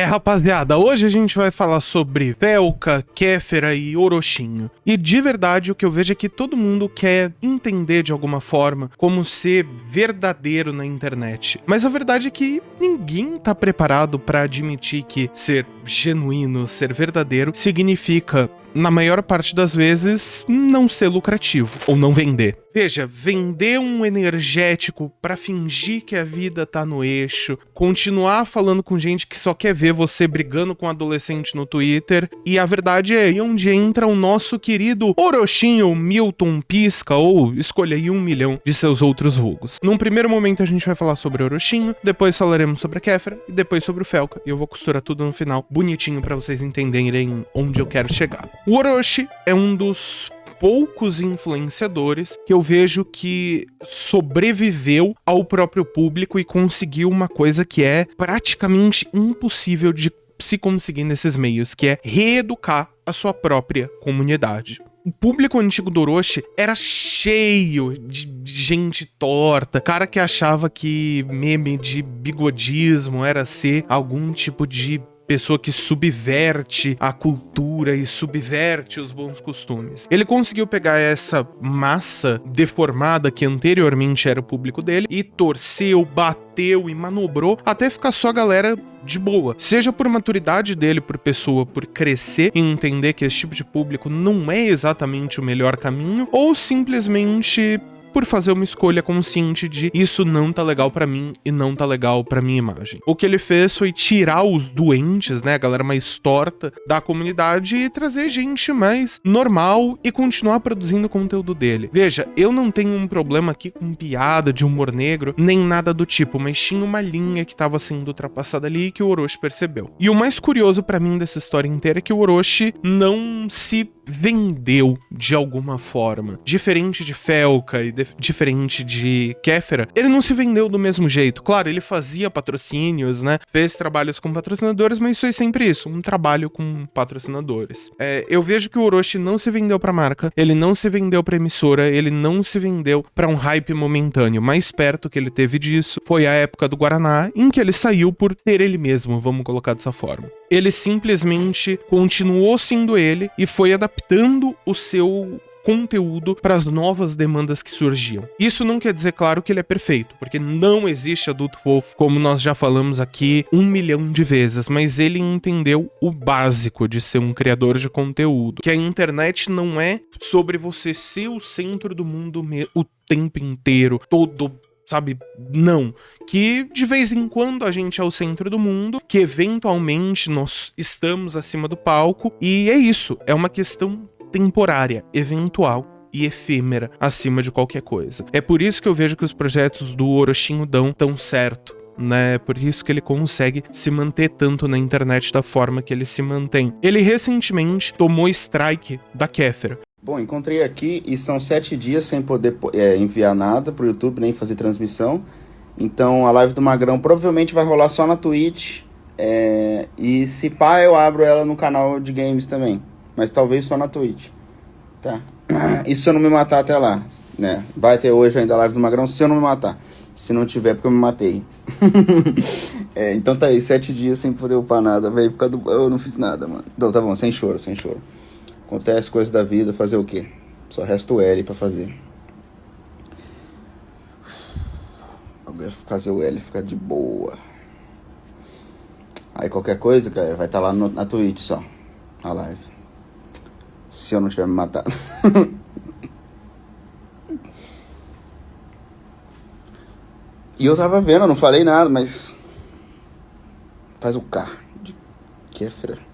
Rapaziada, hoje a gente vai falar sobre Velka, Kéfera e Orochinho. E de verdade, o que eu vejo é que todo mundo quer entender de alguma forma como ser verdadeiro na internet. Mas a verdade é que ninguém tá preparado pra admitir que ser genuíno, ser verdadeiro, significa, na maior parte das vezes, não ser lucrativo ou não vender. Veja, vender um energético pra fingir que a vida tá no eixo, continuar falando com gente que só quer ver você brigando com um adolescente no Twitter, e a verdade é aí onde entra o nosso querido Orochinho Milton Pisca, ou escolha aí 1 milhão de seus outros vulgos. Num primeiro momento a gente vai falar sobre Orochinho, depois falaremos sobre a Kéfera e depois sobre o Velka, e eu vou costurar tudo no final, bonitinho pra vocês entenderem onde eu quero chegar. O Orochi é um dos poucos influenciadores que eu vejo que sobreviveu ao próprio público e conseguiu uma coisa que é praticamente impossível de se conseguir nesses meios, que é reeducar a sua própria comunidade. O público antigo do Orochi era cheio de gente torta, cara que achava que meme de bigodismo era ser algum tipo de pessoa que subverte a cultura e subverte os bons costumes. Ele conseguiu pegar essa massa deformada que anteriormente era o público dele e torceu, bateu e manobrou até ficar só a galera de boa. Seja por maturidade dele, por pessoa, por crescer e entender que esse tipo de público não é exatamente o melhor caminho, ou simplesmente por fazer uma escolha consciente de isso não tá legal pra mim e não tá legal pra minha imagem. O que ele fez foi tirar os doentes, né, a galera mais torta da comunidade e trazer gente mais normal e continuar produzindo o conteúdo dele. Veja, eu não tenho um problema aqui com piada de humor negro, nem nada do tipo, mas tinha uma linha que tava sendo ultrapassada ali que o Orochi percebeu. E o mais curioso pra mim dessa história inteira é que o Orochi não se vendeu de alguma forma. Diferente de Velka e diferente de Kéfera, ele não se vendeu do mesmo jeito. Claro, ele fazia patrocínios, né? Fez trabalhos com patrocinadores, mas foi sempre isso, um trabalho com patrocinadores. Eu vejo que o Orochi não se vendeu pra marca, ele não se vendeu pra emissora, ele não se vendeu pra um hype momentâneo. Mais perto que ele teve disso foi a época do Guaraná, em que ele saiu por ter ele mesmo, vamos colocar dessa forma. Ele simplesmente continuou sendo ele e foi adaptando o seu conteúdo para as novas demandas que surgiam. Isso não quer dizer, claro, que ele é perfeito, porque não existe adulto fofo, como nós já falamos aqui 1 milhão de vezes, mas ele entendeu o básico de ser um criador de conteúdo, que a internet não é sobre você ser o centro do mundo o tempo inteiro, sabe? Não. Que de vez em quando a gente é o centro do mundo, que eventualmente nós estamos acima do palco, e é isso. É uma questão temporária, eventual e efêmera acima de qualquer coisa. É por isso que eu vejo que os projetos do Orochinho dão tão certo, né? Por isso que ele consegue se manter tanto na internet da forma que ele se mantém. Ele recentemente tomou strike da Kéfera. Bom, encontrei aqui e são 7 dias sem poder enviar nada pro YouTube, nem fazer transmissão. Então a live do Magrão provavelmente vai rolar só na Twitch. E se pá, eu abro ela no canal de games também. Mas talvez só na Twitch. Tá? Isso se eu não me matar até lá, né? Vai ter hoje ainda a live do Magrão se eu não me matar. Se não tiver, porque eu me matei. Então tá aí, 7 dias sem poder upar nada, velho. Por causa do... Eu não fiz nada, mano. Então tá bom, sem choro, sem choro. Acontece coisas da vida, fazer o quê? Só resta o L pra fazer. Agora fazer o L ficar de boa. Aí qualquer coisa, galera, vai estar lá na Twitch só. A live. Se eu não tiver me matado. E eu tava vendo, eu não falei nada, mas... Faz o K de Kéfera.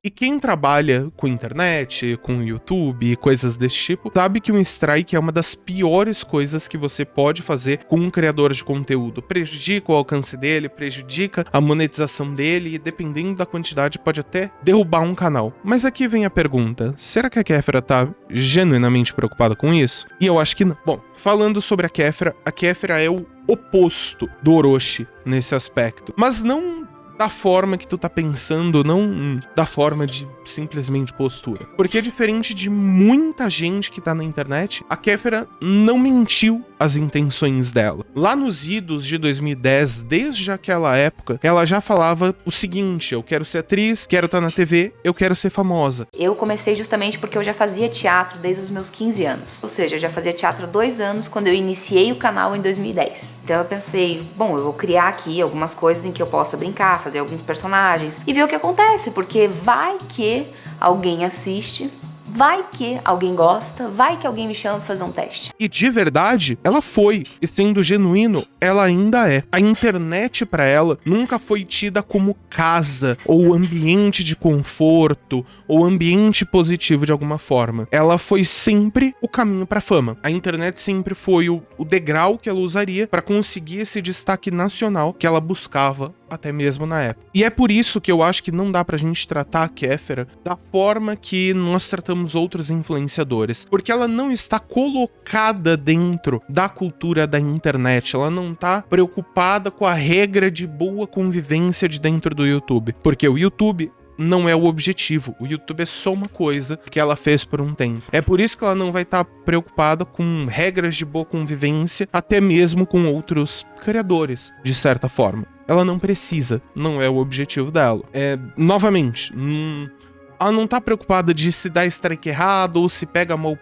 E quem trabalha com internet, com YouTube e coisas desse tipo, sabe que um strike é uma das piores coisas que você pode fazer com um criador de conteúdo. Prejudica o alcance dele, prejudica a monetização dele e, dependendo da quantidade, pode até derrubar um canal. Mas aqui vem a pergunta, será que a Kéfera tá genuinamente preocupada com isso? E eu acho que não. Bom, falando sobre a Kéfera é o oposto do Orochi nesse aspecto. Mas não da forma que tu tá pensando, não da forma de simplesmente postura. Porque diferente de muita gente que tá na internet, a Kéfera não mentiu as intenções dela. Lá nos idos de 2010, desde aquela época, ela já falava o seguinte: eu quero ser atriz, quero estar na TV, eu quero ser famosa. Eu comecei justamente porque eu já fazia teatro desde os meus 15 anos. Ou seja, eu já fazia teatro há 2 anos quando eu iniciei o canal em 2010. Então eu pensei, bom, eu vou criar aqui algumas coisas em que eu possa brincar, fazer alguns personagens e ver o que acontece, porque vai que alguém assiste, vai que alguém gosta, vai que alguém me chama pra fazer um teste. E de verdade, ela foi. E sendo genuíno, ela ainda é. A internet pra ela nunca foi tida como casa, ou ambiente de conforto, ou ambiente positivo de alguma forma. Ela foi sempre o caminho pra fama. A internet sempre foi o degrau que ela usaria pra conseguir esse destaque nacional que ela buscava até mesmo na época. E é por isso que eu acho que não dá pra gente tratar a Kéfera da forma que nós tratamos outros influenciadores, porque ela não está colocada dentro da cultura da internet, ela não tá preocupada com a regra de boa convivência de dentro do YouTube, porque o YouTube não é o objetivo. O YouTube é só uma coisa que ela fez por um tempo. É por isso que ela não vai estar preocupada com regras de boa convivência, até mesmo com outros criadores, de certa forma. Ela não precisa, não é o objetivo dela. Novamente, ela não tá preocupada de se dar strike errado, ou se pega mal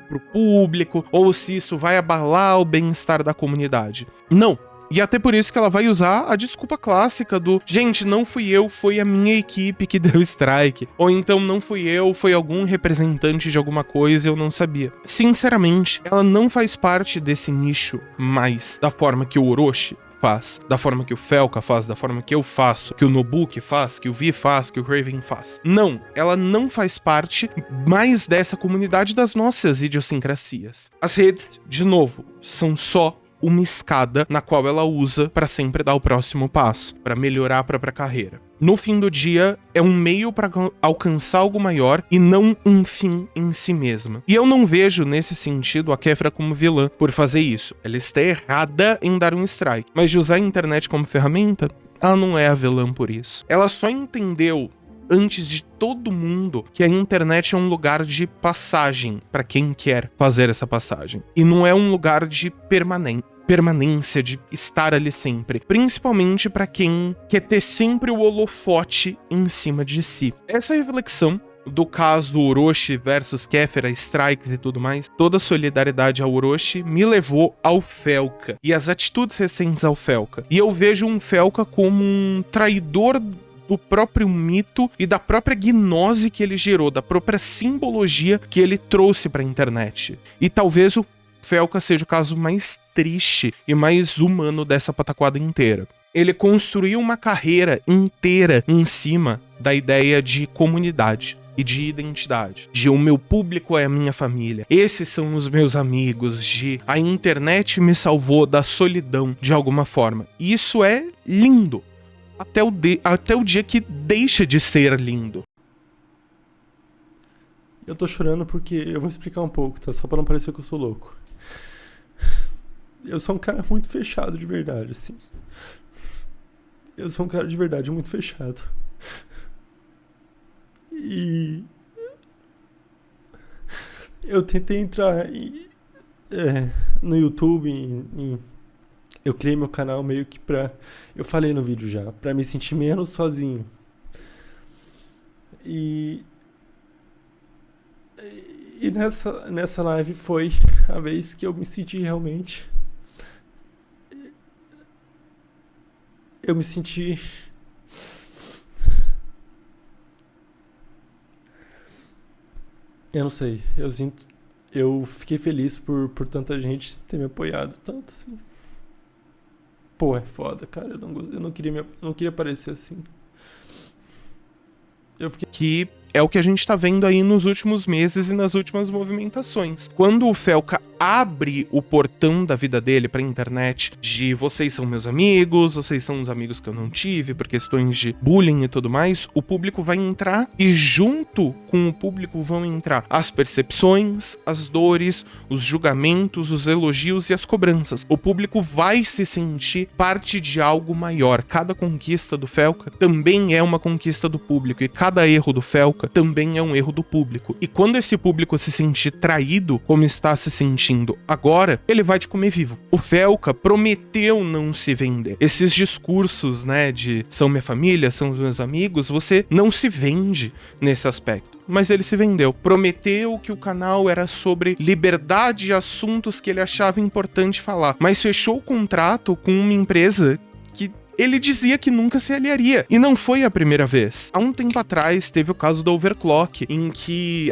pro público, ou se isso vai abalar o bem-estar da comunidade. Não. E até por isso que ela vai usar a desculpa clássica do gente, não fui eu, foi a minha equipe que deu strike. Ou então não fui eu, foi algum representante de alguma coisa e eu não sabia. Sinceramente, ela não faz parte desse nicho mais da forma que o Orochi faz, da forma que o Felca faz, da forma que eu faço, que o Nobuki faz, que o Vi faz, que o Craven faz. Não, ela não faz parte mais dessa comunidade das nossas idiosincrasias. As redes, de novo, são só uma escada na qual ela usa para sempre dar o próximo passo, para melhorar a própria carreira. No fim do dia, é um meio para alcançar algo maior e não um fim em si mesma. E eu não vejo, nesse sentido, a Kéfera como vilã por fazer isso. Ela está errada em dar um strike, mas de usar a internet como ferramenta, ela não é a vilã por isso. Ela só entendeu antes de todo mundo que a internet é um lugar de passagem para quem quer fazer essa passagem. E não é um lugar de permanência, de estar ali sempre. Principalmente para quem quer ter sempre o holofote em cima de si. Essa reflexão do caso Orochi versus Kéfera, strikes e tudo mais, toda a solidariedade ao Orochi me levou ao Felca e as atitudes recentes ao Felca. E eu vejo um Felca como um traidor do próprio mito e da própria gnose que ele gerou, da própria simbologia que ele trouxe para a internet. E talvez o Felca seja o caso mais triste e mais humano dessa pataquada inteira. Ele construiu uma carreira inteira em cima da ideia de comunidade e de identidade, de o meu público é a minha família, esses são os meus amigos, de a internet me salvou da solidão de alguma forma. E isso é lindo. Até o dia que deixa de ser lindo. Eu tô chorando porque eu vou explicar um pouco, tá? Só pra não parecer que eu sou louco. Eu sou um cara muito fechado de verdade, assim. Eu sou um cara de verdade muito fechado. E eu tentei entrar no YouTube, eu criei meu canal meio que pra... Eu falei no vídeo já, pra me sentir menos sozinho. E nessa live foi a vez que eu me senti realmente... Eu me senti... Eu não sei, eu fiquei feliz por tanta gente ter me apoiado tanto, assim. Pô, é foda, cara, eu não queria parecer assim. Eu fiquei... Que é o que a gente tá vendo aí nos últimos meses e nas últimas movimentações. Quando o Felca abre o portão da vida dele pra internet, de vocês são meus amigos, vocês são os amigos que eu não tive, por questões de bullying e tudo mais, o público vai entrar e junto com o público vão entrar as percepções, as dores, os julgamentos, os elogios e as cobranças. O público vai se sentir parte de algo maior. Cada conquista do Felca também é uma conquista do público e cada erro do Felca Felca, também é um erro do público. E quando esse público se sentir traído, como está se sentindo agora, ele vai te comer vivo. O Felca prometeu não se vender. Esses discursos, né, de são minha família, são os meus amigos, você não se vende nesse aspecto. Mas ele se vendeu. Prometeu que o canal era sobre liberdade e assuntos que ele achava importante falar. Mas fechou o contrato com uma empresa que ele dizia que nunca se aliaria. E não foi a primeira vez. Há um tempo atrás teve o caso da Overclock, em que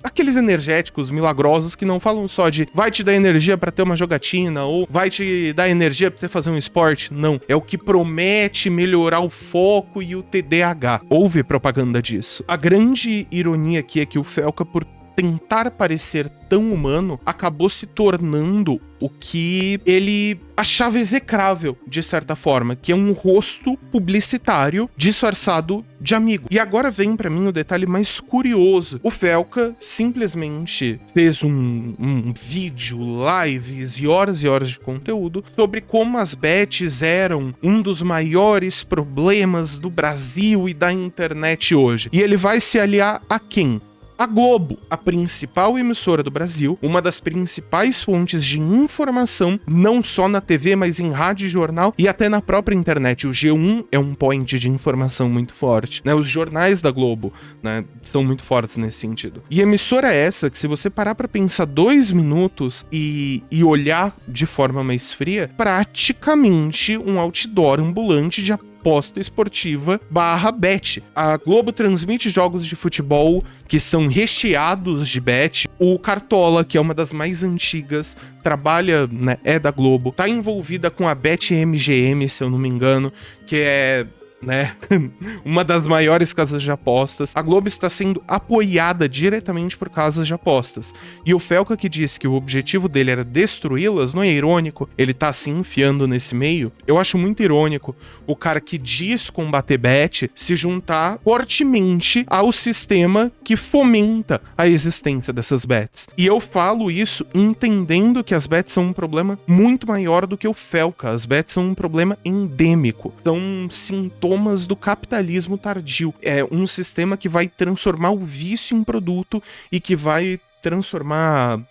aqueles energéticos milagrosos que não falam só de vai te dar energia pra ter uma jogatina ou vai te dar energia pra você fazer um esporte. Não. É o que promete melhorar o foco e o TDAH. Houve propaganda disso. A grande ironia aqui é que o Felca, por tentar parecer tão humano, acabou se tornando o que ele achava execrável, de certa forma, que é um rosto publicitário disfarçado de amigo. E agora vem pra mim o detalhe mais curioso. O Felca simplesmente fez um vídeo, lives e horas de conteúdo sobre como as bets eram um dos maiores problemas do Brasil e da internet hoje. E ele vai se aliar a quem? A Globo, a principal emissora do Brasil, uma das principais fontes de informação, não só na TV, mas em rádio e jornal e até na própria internet. O G1 é um point de informação muito forte, né? Os jornais da Globo, né, são muito fortes nesse sentido. E emissora essa que, se você parar pra pensar 2 minutos e olhar de forma mais fria, praticamente um outdoor ambulante de aposta esportiva /bet. A Globo transmite jogos de futebol que são recheados de bet. O Cartola, que é uma das mais antigas, trabalha, né, é da Globo, tá envolvida com a BetMGM, se eu não me engano, que é, né, uma das maiores casas de apostas. A Globo está sendo apoiada diretamente por casas de apostas. E o Felca, que disse que o objetivo dele era destruí-las, não é irônico ele tá se enfiando nesse meio? Eu acho muito irônico o cara que diz combater bet se juntar fortemente ao sistema que fomenta a existência dessas bets. E eu falo isso entendendo que as bets são um problema muito maior do que o Felca. As bets são um problema endêmico. São sintomas do capitalismo tardio. É um sistema que vai transformar o vício em produto e que vai transformar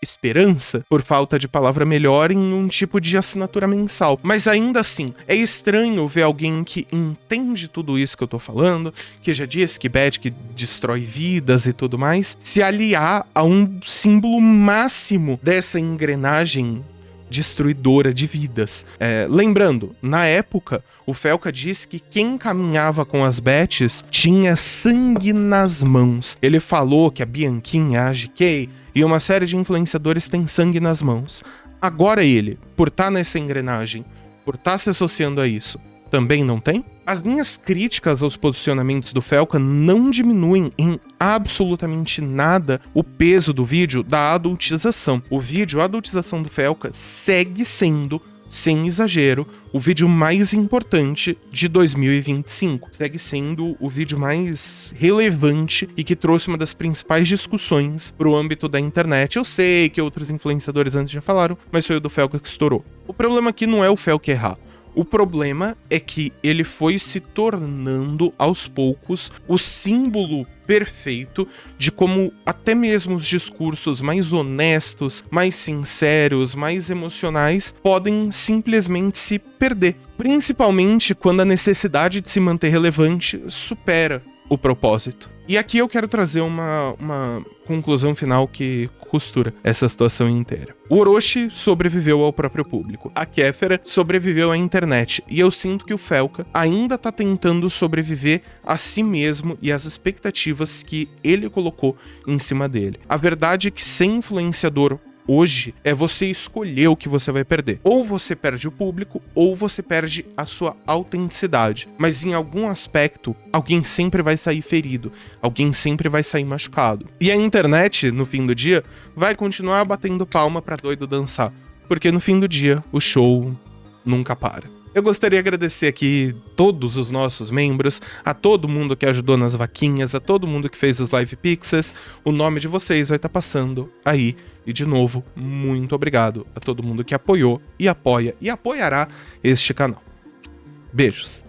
esperança, por falta de palavra melhor, em um tipo de assinatura mensal. Mas ainda assim, é estranho ver alguém que entende tudo isso que eu tô falando, que já disse que bet que destrói vidas e tudo mais, se aliar a um símbolo máximo dessa engrenagem destruidora de vidas. Lembrando, na época, o Felca disse que quem caminhava com as bets tinha sangue nas mãos. Ele falou que a Bianquinha, a GK e uma série de influenciadores têm sangue nas mãos. Agora ele, por estar nessa engrenagem, por estar se associando a isso, também não tem? As minhas críticas aos posicionamentos do Felca não diminuem em absolutamente nada o peso do vídeo da adultização. O vídeo, a adultização do Felca, segue sendo, sem exagero, o vídeo mais importante de 2025. Segue sendo o vídeo mais relevante e que trouxe uma das principais discussões pro âmbito da internet. Eu sei que outros influenciadores antes já falaram, mas foi o do Felca que estourou. O problema aqui não é o Felca errar. O problema é que ele foi se tornando, aos poucos, o símbolo perfeito de como até mesmo os discursos mais honestos, mais sinceros, mais emocionais podem simplesmente se perder. Principalmente quando a necessidade de se manter relevante supera o propósito. E aqui eu quero trazer uma conclusão final que costura essa situação inteira. O Orochi sobreviveu ao próprio público. A Kéfera sobreviveu à internet. E eu sinto que o Felca ainda tá tentando sobreviver a si mesmo e às expectativas que ele colocou em cima dele. A verdade é que ser influenciador hoje é você escolher o que você vai perder. Ou você perde o público, ou você perde a sua autenticidade. Mas em algum aspecto, alguém sempre vai sair ferido. Alguém sempre vai sair machucado. E a internet, no fim do dia, vai continuar batendo palma pra doido dançar. Porque no fim do dia, o show nunca para. Eu gostaria de agradecer aqui todos os nossos membros, a todo mundo que ajudou nas vaquinhas, a todo mundo que fez os live pixels. O nome de vocês vai estar passando aí. E de novo, muito obrigado a todo mundo que apoiou e apoia e apoiará este canal. Beijos.